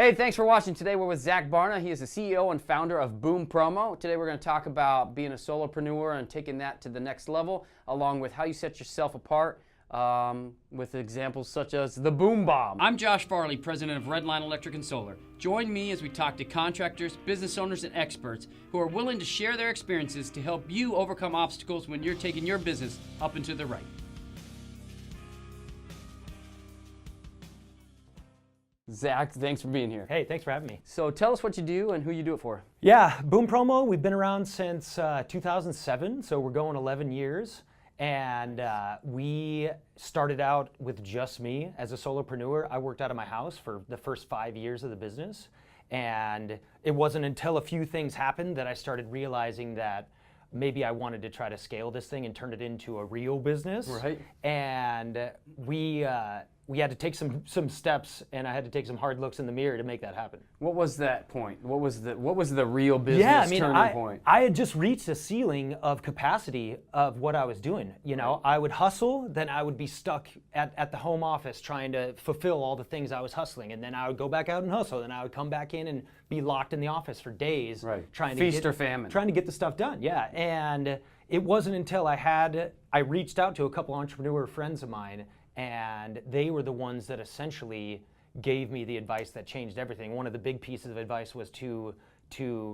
Hey, thanks for watching. Today we're with Zack Barna. He is the CEO and founder of BoomPromo. Today we're going to talk about being a solopreneur and taking that to the next level, along with how you set yourself apart with examples such as the Boom Bomb. I'm Josh Farley, president of Redline Electric and Solar. Join me as we talk to contractors, business owners, and experts who are willing to share their experiences to help you overcome obstacles when you're taking your business up and to the right. Zack, thanks for being here. Hey, thanks for having me. So tell us what you do and who you do it for. Yeah, BoomPromo, we've been around since 2007, so we're going 11 years. And we started out with just me as a solopreneur. I worked out of my house for the first 5 years of the business. And it wasn't until a few things happened that I started realizing that maybe I wanted to try to scale this thing and turn it into a real business. Right. And we had to take some steps, and I had to take some hard looks in the mirror to make that happen. What was that point? What was the real business turning point? I had just reached a ceiling of capacity of what I was doing. You know, I would hustle, then I would be stuck at the home office trying to fulfill all the things I was hustling, and then I would go back out and hustle, then I would come back in and be locked in the office for days, trying to feast or famine, trying to get the stuff done. Yeah, and it wasn't until I reached out to a couple entrepreneur friends of mine, and they were the ones that essentially gave me the advice that changed everything. One of the big pieces of advice was to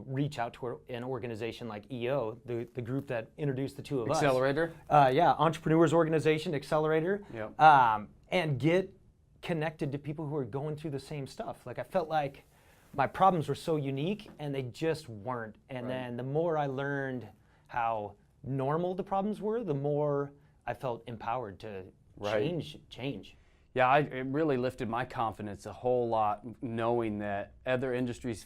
reach out to an organization like EO, the group that introduced the two of us. Accelerator? Yeah, Entrepreneurs Organization, Accelerator. Yep. And get connected to people who are going through the same stuff. Like, I felt like my problems were so unique and they just weren't. And then the more I learned how normal the problems were, the more I felt empowered to change. Yeah, it really lifted my confidence a whole lot, knowing that other industries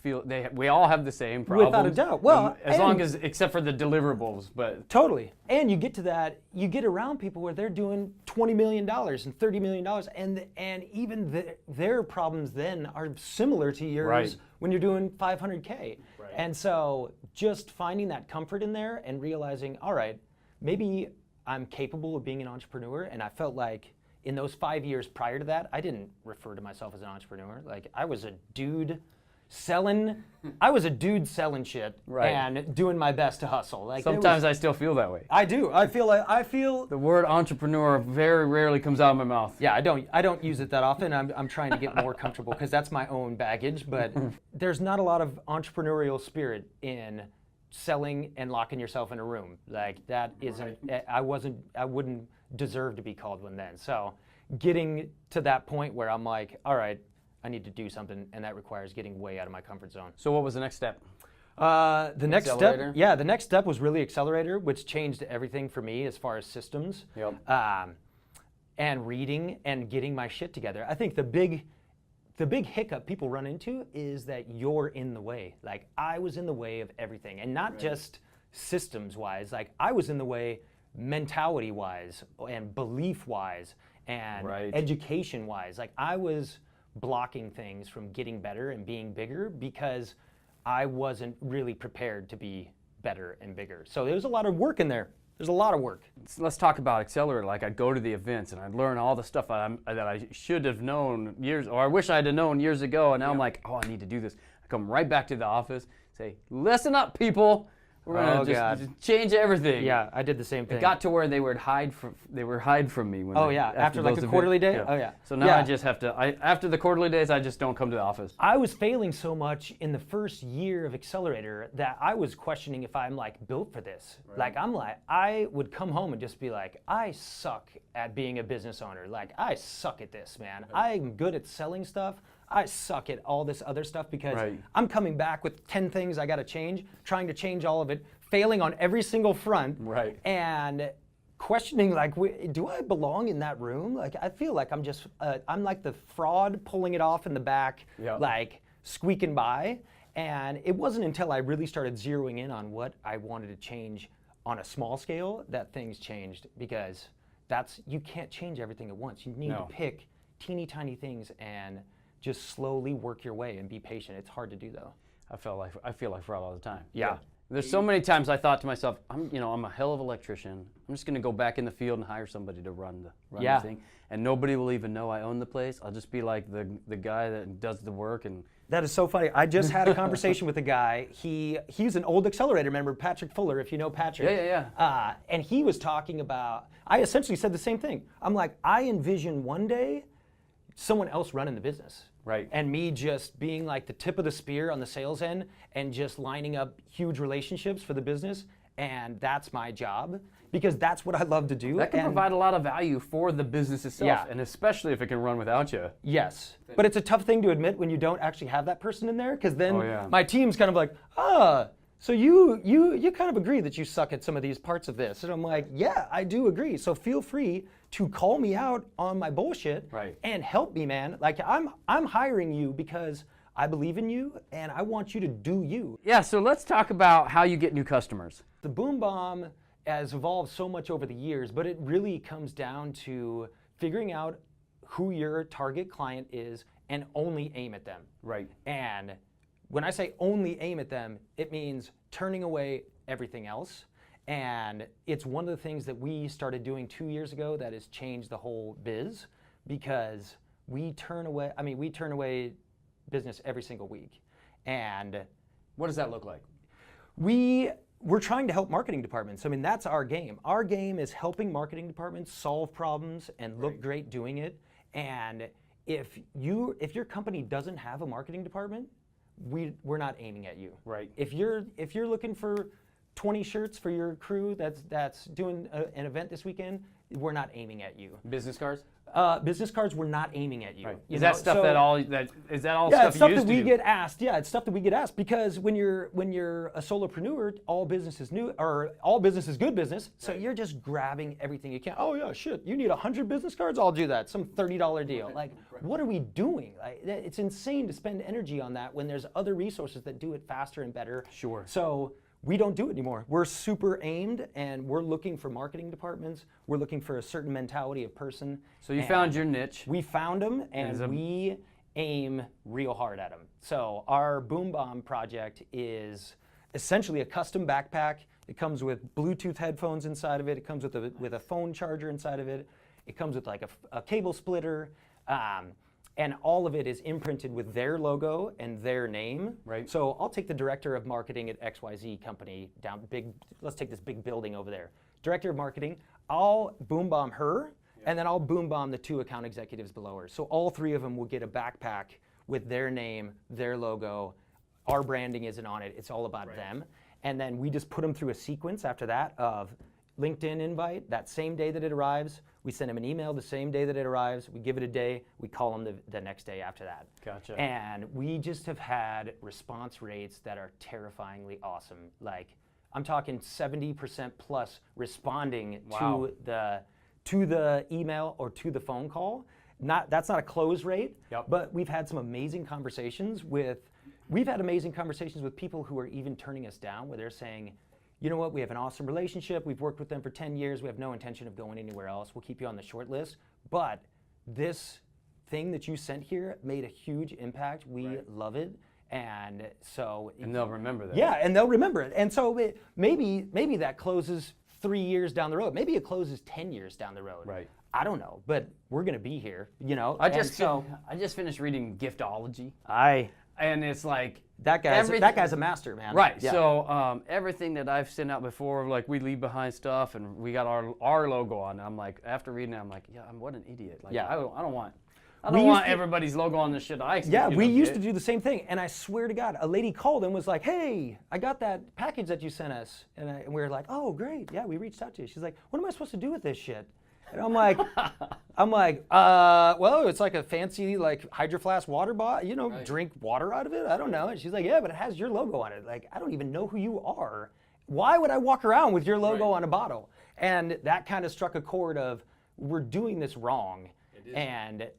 we all have the same problems. Without a doubt. Well, except for the deliverables, but totally. And you get to that, you get around people where they're doing $20 million and $30 million, and even their problems then are similar to yours when you're doing 500K. And so just finding that comfort in there and realizing, all right, maybe I'm capable of being an entrepreneur. And I felt like in those 5 years prior to that, I didn't refer to myself as an entrepreneur. Like, I was a dude selling shit and doing my best to hustle. Like, sometimes I still feel that way. I do. I feel the word entrepreneur very rarely comes out of my mouth. Yeah, I don't use it that often. I'm trying to get more comfortable because that's my own baggage. But there's not a lot of entrepreneurial spirit in selling and locking yourself in a room. Like, that isn't, I wouldn't deserve to be called one then. So getting to that point where I'm like, all right, I need to do something, and that requires getting way out of my comfort zone. So what was the next step? The next step was really Accelerator, which changed everything for me as far as systems. And reading and getting my shit together. I think the big hiccup people run into is that you're in the way. Like, I was in the way of everything, and not just systems-wise. Like, I was in the way mentality-wise and belief-wise and education-wise. Like, I was blocking things from getting better and being bigger because I wasn't really prepared to be better and bigger. So there was a lot of work in there. There's a lot of work. Let's talk about Accelerator. Like, I'd go to the events and I'd learn all the stuff that I should have known I wish I had known years ago, and now I'm like, oh, I need to do this. I come right back to the office, say, listen up, people. We're gonna just change everything. Yeah, I did the same thing. It got to where they would hide from me when after like the quarterly day. Yeah. Oh yeah. So now I just have to. After the quarterly days, I just don't come to the office. I was failing so much in the first year of Accelerator that I was questioning if I'm like built for this. Like, I would come home and just be like, I suck at being a business owner. Like, I suck at this, man. I'm good at selling stuff. I suck at all this other stuff because I'm coming back with 10 things I got to change, trying to change all of it, failing on every single front, and questioning, like, do I belong in that room? Like, I feel like I'm like the fraud pulling it off in the back, like squeaking by. And it wasn't until I really started zeroing in on what I wanted to change on a small scale that things changed, because you can't change everything at once. You need to pick teeny tiny things and just slowly work your way and be patient. It's hard to do, though. I feel like fraud all the time. Yeah. There's so many times I thought to myself, I'm a hell of an electrician. I'm just going to go back in the field and hire somebody to run the thing. And nobody will even know I own the place. I'll just be like the guy that does the work. And that is so funny. I just had a conversation with a guy. He's an old accelerator member, Patrick Fuller, if you know Patrick. Yeah. And he was talking about, I essentially said the same thing. I'm like, I envision one day someone else running the business. Right. And me just being like the tip of the spear on the sales end and just lining up huge relationships for the business. And that's my job because that's what I love to do. That can provide a lot of value for the business itself, Yeah. and especially if it can run without you. Yes. But it's a tough thing to admit when you don't actually have that person in there because then my team's kind of like, so you kind of agree that you suck at some of these parts of this. And I'm like, yeah, I do agree. So feel free to call me out on my bullshit and help me, man. Like I'm hiring you because I believe in you and I want you to do you. Yeah, so let's talk about how you get new customers. The Boom Bomb has evolved so much over the years, but it really comes down to figuring out who your target client is and only aim at them. Right. And when I say only aim at them, it means turning away everything else. And it's one of the things that we started doing 2 years ago that has changed the whole biz because we turn away business every single week. And what does that look like? We're trying to help marketing departments. I mean, that's our game. Our game is helping marketing departments solve problems and look great doing it. And if your company doesn't have a marketing department, we're not aiming at you. Right. If you're looking for 20 shirts for your crew that's doing an event this weekend, we're not aiming at you. Business cards? Business cards, we're not aiming at you. Right. You Is know? that stuff So, is that all yeah, stuff it's you stuff used that to we do? get asked. Yeah, it's stuff that we get asked because when you're a solopreneur, all business is new or all business is good business. So you're just grabbing everything you can. Oh yeah, shit. You need 100 business cards? I'll do that. Some $30 deal. Like, what are we doing? Like, it's insane to spend energy on that when there's other resources that do it faster and better. Sure. So we don't do it anymore. We're super aimed and we're looking for marketing departments. We're looking for a certain mentality of person. So you found your niche. We found them and we aim real hard at them. So our Boom Bomb project is essentially a custom backpack. It comes with Bluetooth headphones inside of it. It comes with a phone charger inside of it. It comes with like a cable splitter. And all of it is imprinted with their logo and their name. Right. So I'll take the director of marketing at XYZ company down let's take this big building over there. Director of marketing, I'll boom bomb her, and then I'll boom bomb the 2 account executives below her. So all 3 of them will get a backpack with their name, their logo. Our branding isn't on it, it's all about them. And then we just put them through a sequence after that of LinkedIn invite that same day that it arrives. We send them an email the same day that it arrives. We give it a day. We call them the next day after that. Gotcha. And we just have had response rates that are terrifyingly awesome. Like, I'm talking 70% plus responding to the email or to the phone call. That's not a close rate, but we've had some amazing conversations with people who are even turning us down, where they're saying, you know what, we have an awesome relationship. We've worked with them for 10 years. We have no intention of going anywhere else. We'll keep you on the short list. But this thing that you sent here made a huge impact. We love it. And so... And they'll remember that. Yeah, and they'll remember it. And so maybe that closes 3 years down the road. Maybe it closes 10 years down the road. Right. I don't know, but we're going to be here, you know? I just finished reading Giftology. And it's like... That guy's a master, man. Right. Yeah. So everything that I've sent out before, like we leave behind stuff, and we got our logo on. I'm like, after reading it, I'm like, yeah, what an idiot. Like, I don't want everybody's logo on this shit. We used to do the same thing, and I swear to God, a lady called and was like, "Hey, I got that package that you sent us," and we were like, "Oh, great, yeah, we reached out to you." She's like, "What am I supposed to do with this shit?" And I'm like, well, it's like a fancy like Hydro Flask water bottle, drink water out of it. I don't know. And she's like, yeah, but it has your logo on it. Like, I don't even know who you are. Why would I walk around with your logo on a bottle? And that kind of struck a chord of, we're doing this wrong, and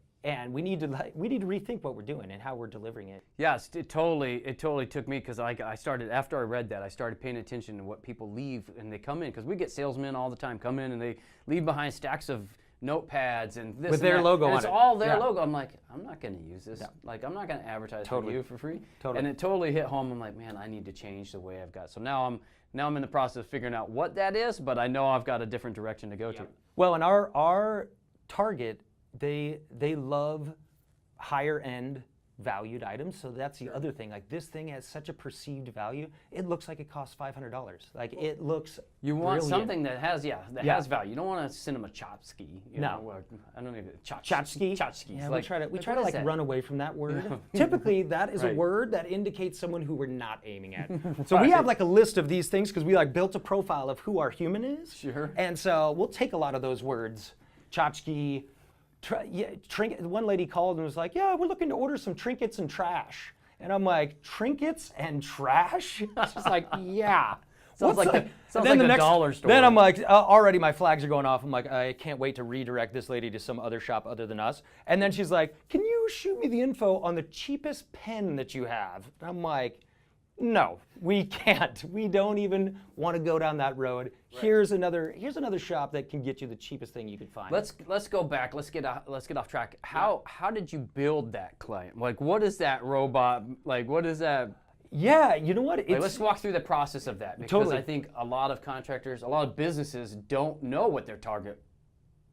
we need to rethink what we're doing and how we're delivering it. Yes, it totally took me, because I started, after I read that, I started paying attention to what people leave and they come in, because we get salesmen all the time come in and they leave behind stacks of notepads and this With and their that, logo and on it's it. all their Yeah. logo. I'm like, I'm not going to use this. Like, I'm not going to advertise Totally. for you for free. Totally. And it totally hit home. I'm like, man, I need to change the way I've got. So now I'm in the process of figuring out what that is, but I know I've got a different direction to go to. Well, and our target, they love higher end valued items. So that's the other thing. Like, this thing has such a perceived value. It looks like it costs $500. Like, it looks You want brilliant. something that has has value. You don't want a cinema chopski. No. I don't even Tchotchke? Tchotchkes. Yeah, like, we try to what like is that? run away from that word. Typically, that is a Right. word that indicates someone who we're not aiming at. So we have like a list of these things because we like built a profile of who our human is. Sure. And so we'll take a lot of those words, tchotchke, trinket. One lady called and was like, "Yeah, we're looking to order some trinkets and trash." And I'm like, "Trinkets and trash?" She's like, "Yeah." Sounds What's like that? sounds Then like the a dollar store. Then I'm like, already my flags are going off. I'm like, I can't wait to redirect this lady to some other shop other than us. And then she's like, "Can you shoot me the info on the cheapest pen that you have?" And I'm like, "No, we can't. We don't even want to go down that road. Right. Here's another shop that can get you the cheapest thing you could find." Let's go back. Let's get off track. How did you build that client? Like, what is that robot? Like, what is that? Yeah, you know what? Like, let's walk through the process of that, because Totally. I think a lot of contractors, a lot of businesses don't know what their target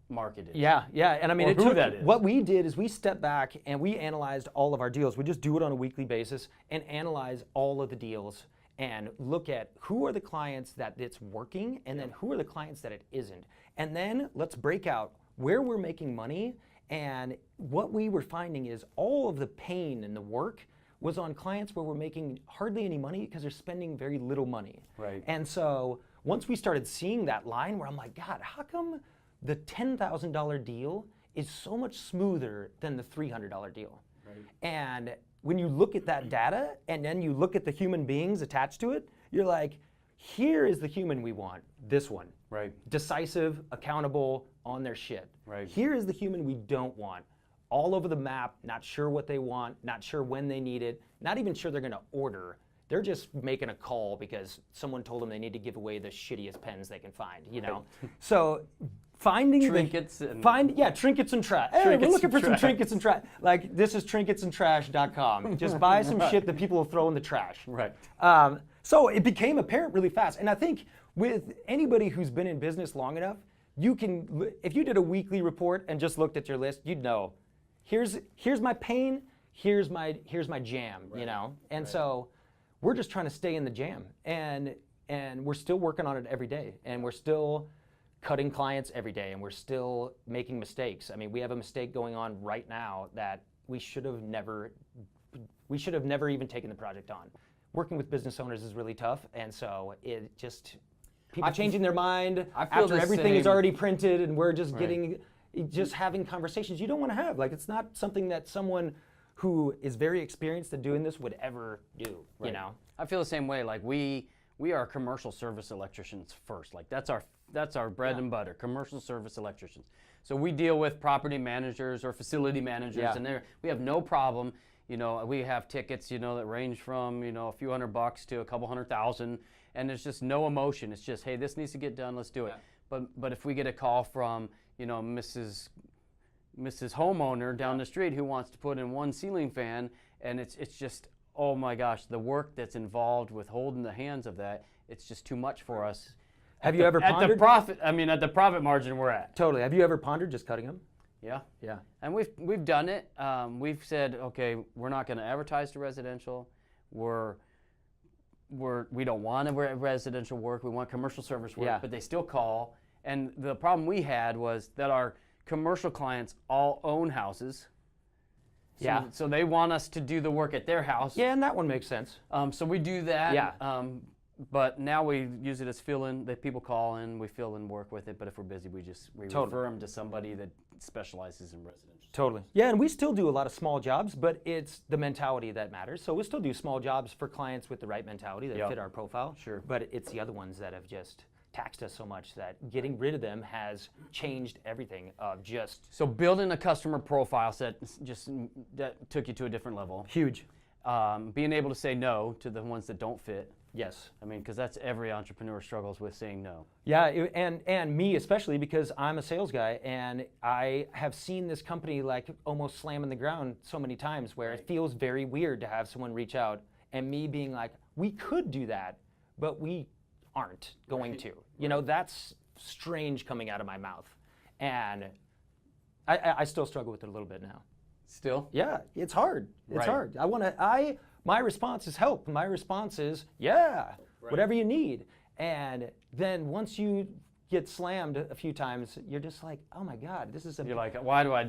market is. Yeah, and I mean, Or who that is. What we did is we stepped back and we analyzed all of our deals. We just do it on a weekly basis and analyze all of the deals and look at who are the clients that it's working and then who are the clients that it isn't. And then let's break out where we're making money. And what we were finding is all of the pain and the work was on clients where we're making hardly any money because they're spending very little money. Right. And so once we started seeing that line where I'm like, God, how come the $10,000 deal is so much smoother than the $300 deal? Right. And when you look at that data and then you look at the human beings attached to it, you're like, here is the human we want, this one. Right. Decisive, accountable, on their shit. Right. Here is the human we don't want. All over the map, not sure what they want, not sure when they need it, not even sure they're gonna order. They're just making a call because someone told them they need to give away the shittiest pens they can find, you know? So finding Trinkets trinkets and trash. Hey, Trinkets we're looking and for some trash. trinkets and trash. Like, this is trinketsandtrash.com. Just buy some shit that people will throw in the trash. Right. So it became apparent really fast. And I think with anybody who's been in business long enough, you can, if you did a weekly report and just looked at your list, you'd know, here's my pain, here's my jam, you know? And so we're just trying to stay in the jam. And we're still working on it every day. And we're still cutting clients every day. And we're still making mistakes. I mean, we have a mistake going on right now that we should have never even taken the project on. Working with business owners is really tough. And so it just, people changing their mind after everything is already printed and we're just just having conversations you don't want to have. Like, it's not something that someone who is very experienced at doing this would ever do, you know? I feel the same way. Like, we are commercial service electricians first. Like, that's our bread and butter, commercial service electricians. So we deal with property managers or facility managers, and we have no problem. You know, we have tickets, you know, that range from, you know, a few $100 to a couple $100,000, and there's just no emotion. It's just, hey, this needs to get done, let's do it. But if we get a call from, you know, Mrs. Homeowner down the street who wants to put in one ceiling fan, and it's just, oh my gosh, the work that's involved with holding the hands of that, it's just too much for us. Have you ever pondered? At the profit margin we're at. Totally. Have you ever pondered just cutting them? Yeah. Yeah. And we've done it. We've said, okay, we're not going to advertise to residential. We don't want residential work. We want commercial service work. But they still call. And the problem we had was that our commercial clients all own houses. So they want us to do the work at their house. Yeah, and that one makes sense. So we do that. Yeah. But now we use it as fill-in. That people call in, we fill in, work with it. But if we're busy, we refer them to somebody that specializes in residential. Totally. Yeah, and we still do a lot of small jobs, but it's the mentality that matters. So we still do small jobs for clients with the right mentality that fit our profile. Sure. But it's the other ones that have just taxed us so much that getting rid of them has changed everything. So building a customer profile set that took you to a different level. Huge. Being able to say no to the ones that don't fit. Yes. I mean, because that's every entrepreneur struggles with saying no. Yeah, and me especially, because I'm a sales guy, and I have seen this company like almost slam in the ground so many times where it feels very weird to have someone reach out and me being like, we could do that, but we aren't going to. You know, that's strange coming out of my mouth. And I still struggle with it a little bit now. Still? Yeah, it's hard. It's Right. hard. My response is help. My response is, yeah, whatever you need. And then once you get slammed a few times, you're just like, oh my God, this is a. You're like, why do I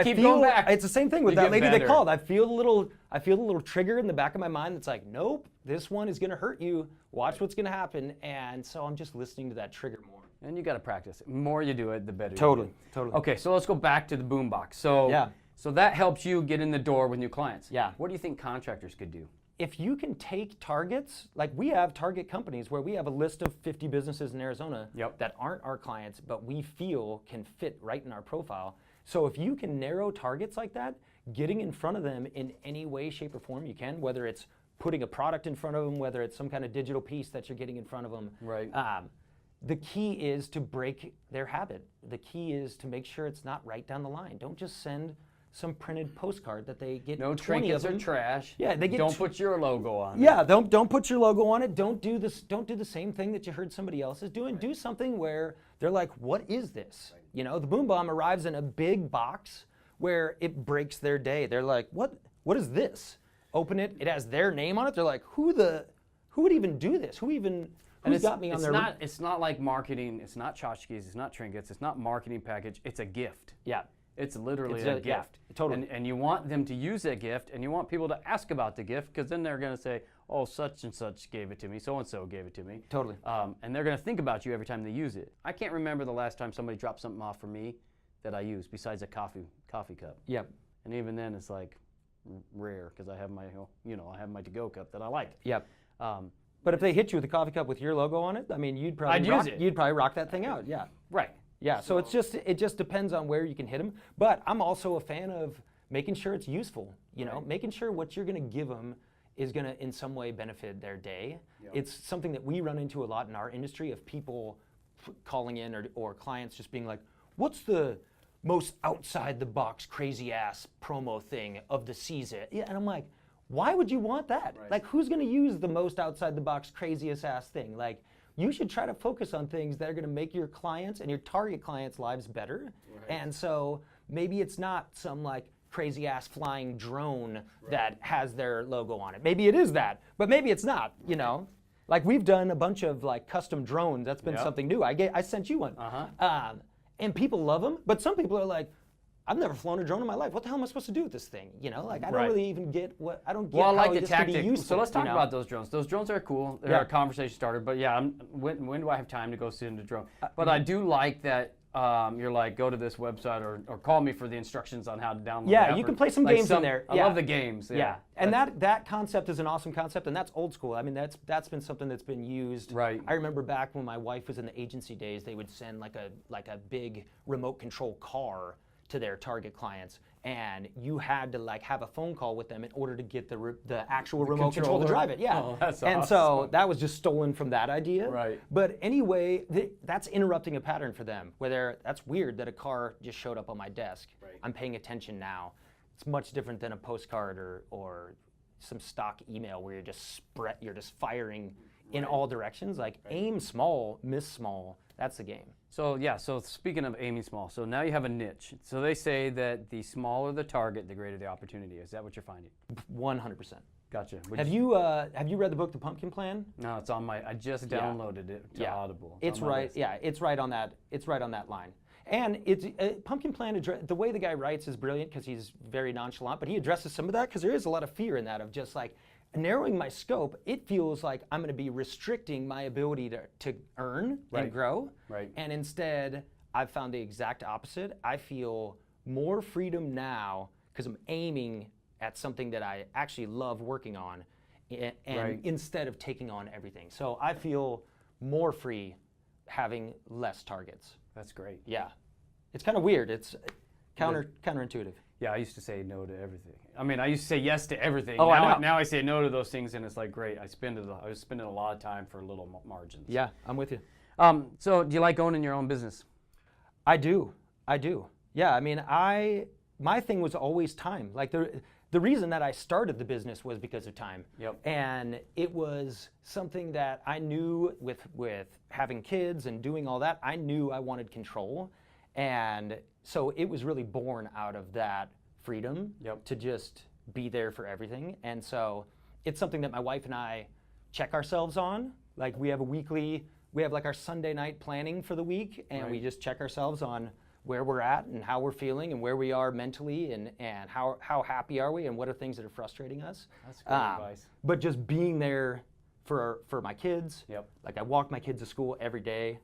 keep feel, going back? It's the same thing with You that get lady better. that called. I feel a little trigger in the back of my mind that's like, nope, this one is gonna hurt you. Watch what's gonna happen. And so I'm just listening to that trigger more. And you got to practice. The more you do it, the better. Totally, You do. totally. Okay, so let's go back to the boombox. So Yeah. So that helps you get in the door with new clients. Yeah. What do you think contractors could do? If you can take targets, like we have target companies where we have a list of 50 businesses in Arizona that aren't our clients, but we feel can fit right in our profile. So if you can narrow targets like that, getting in front of them in any way, shape, or form you can, whether it's putting a product in front of them, whether it's some kind of digital piece that you're getting in front of them. Right. The key is to break their habit. The key is to make sure it's not right down the line. Don't just send some printed postcard that they get No 20 of trinkets them. or trash. Yeah, they get Don't put your logo on. Yeah, don't put your logo on it. Don't do this. Don't do the same thing that you heard somebody else is doing. Do something where they're like, "What is this?" You know, the Boom Bomb arrives in a big box where it breaks their day. They're like, "What? What is this?" Open it. It has their name on it. They're like, "Who would even do this? Who's got me on their?" It's not like marketing. It's not tchotchkes. It's not trinkets. It's not marketing package. It's a gift. Yeah. It's literally It's a a- yeah, gift. totally. And you want them to use that gift, and you want people to ask about the gift, because then they're going to say, oh, such and such gave it to me, so-and-so gave it to me. Totally. And they're going to think about you every time they use it. I can't remember the last time somebody dropped something off for me that I used, besides a coffee cup. Yep. And even then, it's like rare, because I have my, I have my to-go cup that I like. Yep. But if they hit you with a coffee cup with your logo on it, I mean, you'd probably rock that thing out. Yeah. Right. Yeah, so it just depends on where you can hit them. But I'm also a fan of making sure it's useful, making sure what you're going to give them is going to in some way benefit their day. Yep. It's something that we run into a lot in our industry of people calling in or clients just being like, what's the most outside the box crazy ass promo thing of the season? Yeah, and I'm like, why would you want that? Right. Like, who's going to use the most outside the box craziest ass thing? Like, you should try to focus on things that are going to make your clients and your target clients' lives better. Right. And so maybe it's not some like crazy ass flying drone that has their logo on it. Maybe it is that, but maybe it's not, Like we've done a bunch of like custom drones. That's been something new. I sent you one. And people love them, but some people are like, I've never flown a drone in my life. What the hell am I supposed to do with this thing? Like I don't really even get I how like the this can be tactic. useful. So let's talk about those drones. Those drones are cool. They're Yeah. a conversation starter. But yeah, when do I have time to go sit in a drone? But I do like that you're like, go to this website or call me for the instructions on how to download. Yeah, the app you can or, play some games in there. I Yeah. love the games. Yeah, and that concept is an awesome concept, and that's old school. I mean, that's been something that's been used. Right. I remember back when my wife was in the agency days, they would send like a big remote control car to their target clients, and you had to like have a phone call with them in order to get the actual remote control to drive it. Yeah. Oh, that's and awesome. so that was just stolen from that idea. Right. But anyway, that's interrupting a pattern for them. That's weird that a car just showed up on my desk. Right. I'm paying attention now. It's much different than a postcard or some stock email where you're just firing in all directions. Like aim small, miss small. That's the game. So speaking of aiming small, so now you have a niche. So they say that the smaller the target, the greater the opportunity. Is that what you're finding? 100%. Gotcha. Have you read the book The Pumpkin Plan? No, it's on I just downloaded it to Audible. It's right. Yeah, it's right on that. It's right on that line. And it's Pumpkin Plan. The way the guy writes is brilliant because he's very nonchalant, but he addresses some of that because there is a lot of fear in that of just like narrowing my scope. It feels like I'm going to be restricting my ability to earn and grow. Right. And instead, I've found the exact opposite. I feel more freedom now because I'm aiming at something that I actually love working on, and instead of taking on everything. So I feel more free having less targets. That's great. Yeah. It's kind of weird. It's counterintuitive. Yeah, I used to say no to everything. I mean, I used to say yes to everything. Oh, I know. Now I say no to those things, and it's like, great. I was spending a lot of time for little margins. Yeah, I'm with you. So do you like owning your own business? I do. Yeah, I mean, my thing was always time. Like the reason that I started the business was because of time. Yep. And it was something that I knew with having kids and doing all that, I knew I wanted control. And so it was really born out of that freedom to just be there for everything. And so it's something that my wife and I check ourselves on. Like we have like our Sunday night planning for the week, and we just check ourselves on where we're at and how we're feeling and where we are mentally and how happy are we and what are things that are frustrating us. That's great advice. But just being there for my kids. Yep. Like I walk my kids to school every day.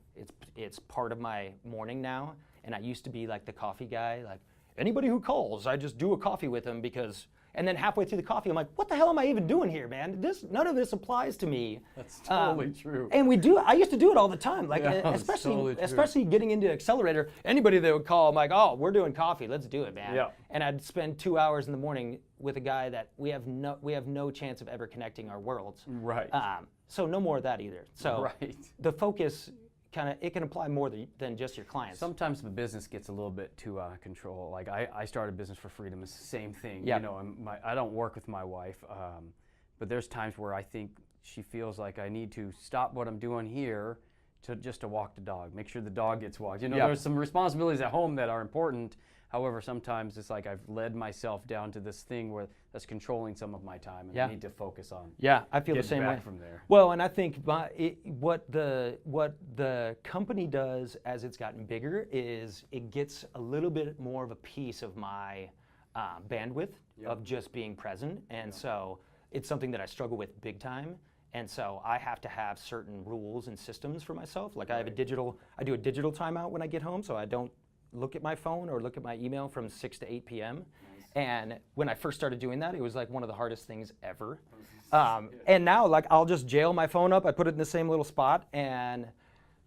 It's part of my morning now. And I used to be like the coffee guy, like anybody who calls, I just do a coffee with them because, and then halfway through the coffee, I'm like, what the hell am I even doing here, man? None of this applies to me. That's totally true. And I used to do it all the time, like especially getting into Accelerator. Anybody that would call, I'm like, oh, we're doing coffee, let's do it, man. Yeah. And I'd spend 2 hours in the morning with a guy that we have no chance of ever connecting our worlds. Right. So no more of that either. So the focus it can apply more than just your clients. Sometimes the business gets a little bit too out of control. Like I started business for freedom. It's the same thing. Yep. You know, I don't work with my wife, but there's times where I think she feels like I need to stop what I'm doing here to walk the dog, make sure the dog gets walked. You know, there's some responsibilities at home that are important. However, sometimes it's like I've led myself down to this thing where that's controlling some of my time, and I need to focus on. Yeah, I feel the getting same back way. from there. Well, and I think what the company does as it's gotten bigger is it gets a little bit more of a piece of my bandwidth of just being present, and so it's something that I struggle with big time. And so I have to have certain rules and systems for myself. Like I do a digital timeout when I get home, so I don't look at my phone or look at my email from 6 to 8 p.m. Nice. And when I first started doing that, it was like one of the hardest things ever. And now, like, I'll just jail my phone up. I put it in the same little spot and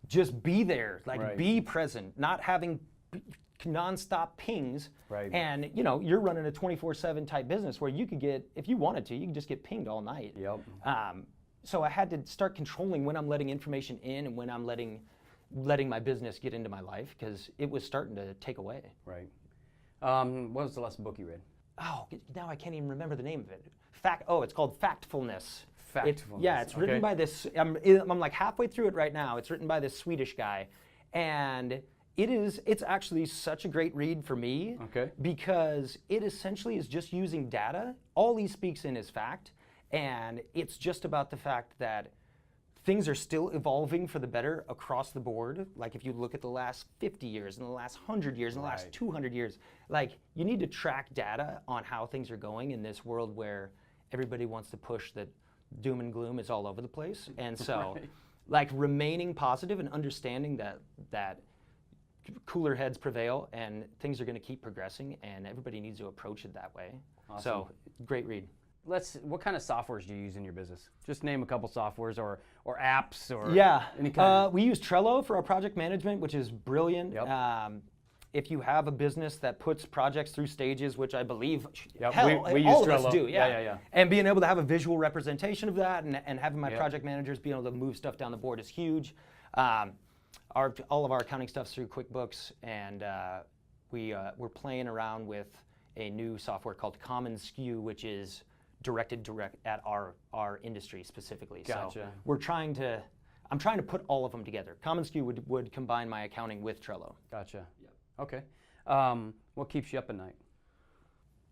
just be there, like be present, not having nonstop pings. Right. And you know, you're running a 24/7 type business where you could get, if you wanted to, you could just get pinged all night. Yep. So I had to start controlling when I'm letting information in and when I'm letting my business get into my life, because it was starting to take away. Right. What was the last book you read? Oh, now I can't even remember the name of it. It's called Factfulness. Factfulness. It's written by this, I'm like halfway through it right now. It's written by this Swedish guy. And it's actually such a great read for me. Okay. Because it essentially is just using data. All he speaks in is fact. And it's just about the fact that things are still evolving for the better across the board. Like if you look at the last 50 years and the last 100 years and the last 200 years, like you need to track data on how things are going in this world where everybody wants to push that doom and gloom is all over the place. And so like remaining positive and understanding that cooler heads prevail and things are going to keep progressing and everybody needs to approach it that way. Awesome. So great read. What kind of softwares do you use in your business? Just name a couple softwares or apps or any kind of. We use Trello for our project management, which is brilliant. Yep. If you have a business that puts projects through stages, which I believe we all use of Trello. us do, and being able to have a visual representation of that and having my project managers being able to move stuff down the board is huge. All of our accounting stuff's through QuickBooks, and we're playing around with a new software called Common SKU, which is directed at our industry specifically. Gotcha. So I'm trying to put all of them together. Common SKU would combine my accounting with Trello. Gotcha. Yep. Okay. What keeps you up at night?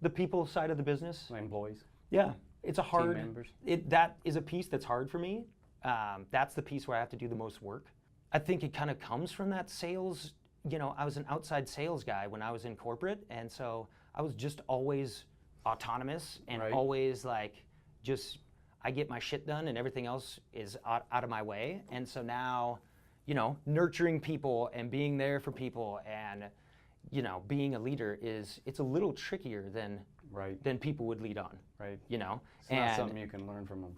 The people side of the business. My employees. Yeah, it's a hard. Team members. That is a piece that's hard for me. That's the piece where I have to do the most work. I think it kind of comes from that sales. You know, I was an outside sales guy when I was in corporate, and so I was just always autonomous and always like I get my shit done and everything else is out of my way. And so now, you know, nurturing people and being there for people and, you know, being a leader it's a little trickier than people would lead on. Right. You know? It's not something you can learn from them.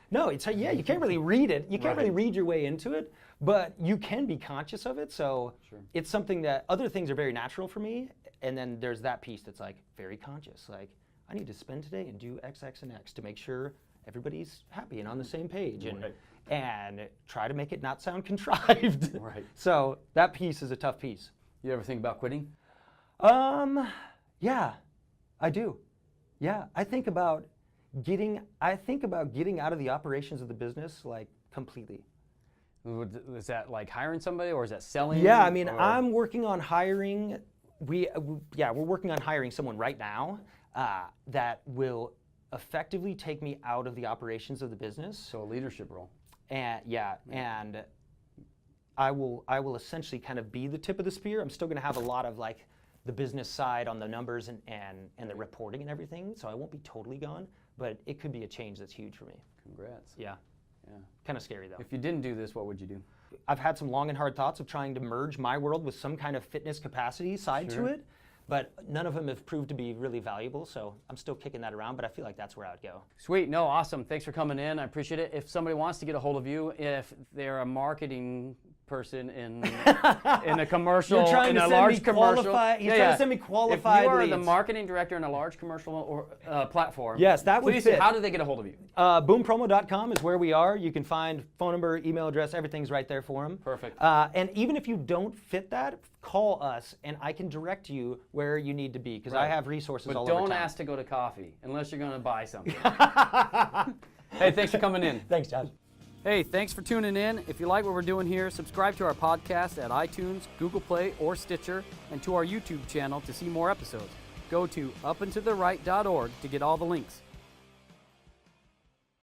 No, you can't really read it. You can't really read your way into it, but you can be conscious of it. So it's something that other things are very natural for me. and then there's that piece that's like very conscious. Like, I need to spend today and do X, X, and X to make sure everybody's happy and on the same page, and try to make it not sound contrived. Right. So that piece is a tough piece. You ever think about quitting? Yeah, I do. Yeah, I think about getting out of the operations of the business, like, completely. Is that like hiring somebody, or is that selling? Yeah, I mean, I'm working on hiring. We're working on hiring someone right now that will effectively take me out of the operations of the business. So a leadership role. And and I will essentially kind of be the tip of the spear. I'm still going to have a lot of like the business side on the numbers and the reporting and everything. So I won't be totally gone, but it could be a change that's huge for me. Congrats. Yeah. Yeah. Kind of scary though. If you didn't do this, what would you do? I've had some long and hard thoughts of trying to merge my world with some kind of fitness capacity side to it, but none of them have proved to be really valuable, so I'm still kicking that around, but I feel like that's where I'd go. Sweet. No, awesome. Thanks for coming in. I appreciate it. If somebody wants to get a hold of you, if they're a marketing person in a commercial, You're trying in to a send large me commercial. qualified. He's trying to send me qualified If you are leads. the marketing director in a large commercial or platform, Yes, that would please, fit. how do they get a hold of you? BoomPromo.com is where we are. You can find phone number, email address, everything's right there for them. Perfect. And even if you don't fit that, call us and I can direct you where you need to be because I have resources all over town. But don't ask to go to coffee unless you're going to buy something. Hey, thanks for coming in. Thanks, Josh. Hey, thanks for tuning in. If you like what we're doing here, subscribe to our podcast at iTunes, Google Play, or Stitcher, and to our YouTube channel to see more episodes. Go to upandtothe right.org to get all the links.